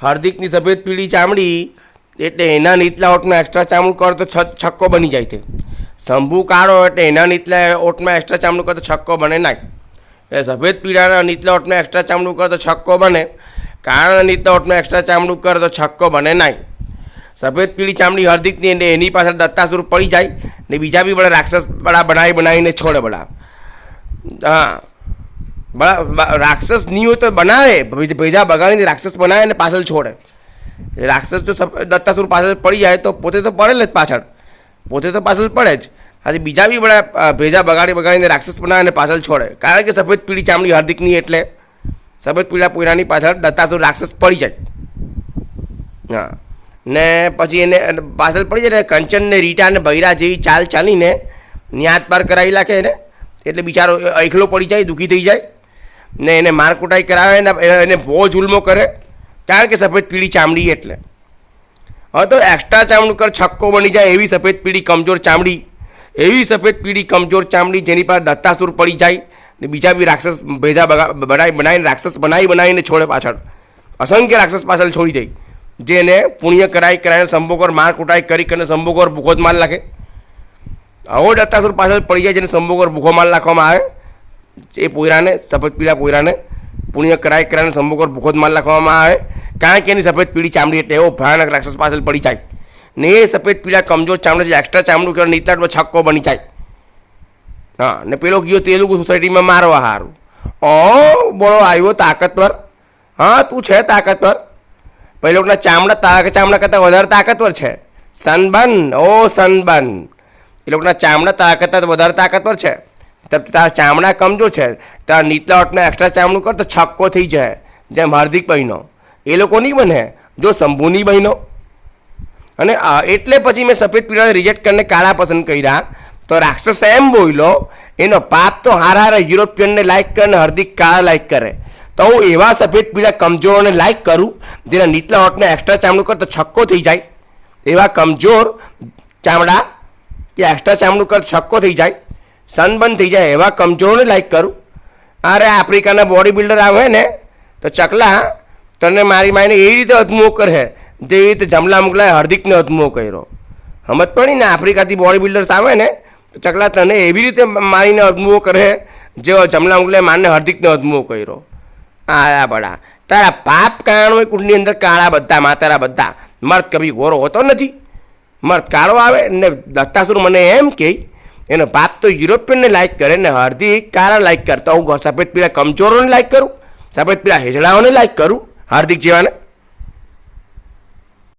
હાર્દિકની સફેદ પીળી ચામડી એટલે એના નીચલા ઓટમાં એક્સ્ટ્રા ચામડું કરો તો છક્કો બની જાય છે. શંભુ કાળો એટલે એના નીચલા ઓટમાં એક્સ્ટ્રા ચામડું કરો તો છક્કો બને નહીં. એ સફેદ પીળાના નીચલા ઓટમાં એક્સ્ટ્રા ચામડું કરો તો છક્કો બને. કાળાના નીચલા ઓટમાં એક્સ્ટ્રા ચામડું કરો તો છક્કો બને નહીં. સફેદ પીળી ચામડી હાર્દિકની એટલે એની પાછળ દત્તાસુર પડી જાય ને બીજા બી બધા રાક્ષસ બડા બનાવીને છોડે બડા. હા, રાક્ષસ નહીં હોય તો બનાવે, ભેજા બગાડીને રાક્ષસ બનાવે ને પાછળ છોડે. રાક્ષસ જો દત્તાસુર પાછળ પડી જાય તો પોતે તો પડે જ પાછળ, પોતે તો પાછળ પડે જ. આજે બીજા બી બધા ભેજા બગાડીને રાક્ષસ બનાવે ને પાછળ છોડે. કારણ કે સફેદ પીળી ચામડી હાર્દિકની એટલે સફેદ પીળા પોયરાની પાછળ દત્તાસુર રાક્ષસ પડી જાય. હા, ને પછી એને પાછળ પડી જાય ને કંચન ને રીટા ને ભૈરા જેવી ચાલ ચાલીને ન્યાત પાર કરાવી નાખે એને. એટલે બિચારો એકલો પડી જાય, દુઃખી થઈ જાય ને એને મારકુટાઈ કરાવે ને એને બહુ જુલ્મો કરે. કારણ કે સફેદ પીળી ચામડી એટલે. હવે તો એક્સ્ટ્રા ચામડું કર છક્કો બની જાય એવી સફેદ પીળી કમજોર ચામડી, એવી સફેદ પીળી કમજોર ચામડી જેની પાસે દત્તાસુર પડી જાય ને બીજા બી રાક્ષસ ભેજા બનાવીને રાક્ષસ બનાવીને છોડે પાછળ. અસંખ્ય રાક્ષસ પાછળ છોડી દે જેને પુણ્ય કરાવીને સંભોગર માર કુટાઈ કરીને સંભોગર ભૂખો જ માર નાખે. આવો દત્તાસુર પાછળ પડી જાય જેને સંભોગર ભૂખો માર નાખવામાં આવે. એ પોયરાને સફેદ પીળા પોયરાને પુણ્ય કરાવીને સંભોગર ભૂખો જ માર નાખવામાં આવે. કારણ કે એની સફેદ પીળી ચામડી એટલે એવો ભયાનક રાક્ષસ પાછળ પડી જાય ને એ સફેદ પીળા કમજોર ચામડી જે એક્સ્ટ્રા ચામડું કરે નીચલાટમાં છક્કો બની જાય. હા, ને પેલો ગયો તેલુગુ સોસાયટીમાં મારવા સારું. બોલો આવ્યો તાકતવર. હા, તું છે તાકતવર. પછી લોકોના ચામડા કરતાં વધારે તાકતવર છે. સનબન, ઓ સનબન, એ લોકોના ચામડા કરતાં વધારે તાકતવર છે. તારા ચામડા કમજોર છે, તારા નીચલા ઓટમાં એક્સ્ટ્રા ચામડું કર તો છક્કો થઈ જાય. જેમ હાર્દિક બહેનો એ લોકો નહીં બને, જો શંભુની બહેનો. અને એટલે પછી મેં સફેદ પીળાને રિજેક્ટ કરીને કાળા પસંદ કર્યા. તો રાક્ષસ એમ બોલ્યો એનો પાપ તો હારા યુરોપિયનને લાઈક કરે ને હાર્દિક કાળા લાઈક કરે. તો હું એવા સફેદ પીળા કમજોરોને લાઈક કરું જેના નીચલા ઓટને એક્સ્ટ્રા ચામડું કર તો છક્કો થઈ જાય. એવા કમજોર ચામડા કે એક્સ્ટ્રા ચામડું કર છક્કો થઈ જાય, સનબન થઈ જાય એવા કમજોરોને લાઈક કરું. અરે આફ્રિકાના બોડી બિલ્ડર આવે ને તો ચકલા તને મારી મારીને એવી રીતે અધમુઓ કરે જેવી રીતે જમલા મુગલાએ હાર્દિકને અધમુઓ કર્યો. સમજ પડી ને? આફ્રિકાથી બોડી બિલ્ડર્સ આવે ને તો ચકલા તને એવી રીતે મારીને અધમુઓ કરે જેવો જમલા મુગલાએ મારને હાર્દિકને અધમુઓ કર્યો. આયા બડા તારા પાપ કારણ કુંડની અંદર કાળા બધા માતારા બધા. મર્દ કભી ગોરો હોતો નથી, મર્દ કાળો આવે ને દત્તાસુર મને એમ કહે એનો બાપ તો યુરોપિયનને લાઈક કરે ને હાર્દિક કાળા લાઈક કરતા હું સફેદ પીળા કમજોરોને લાઈક કરું, સફેદ પીળા હેજડાઓને લાઈક કરું હાર્દિક જેવાને.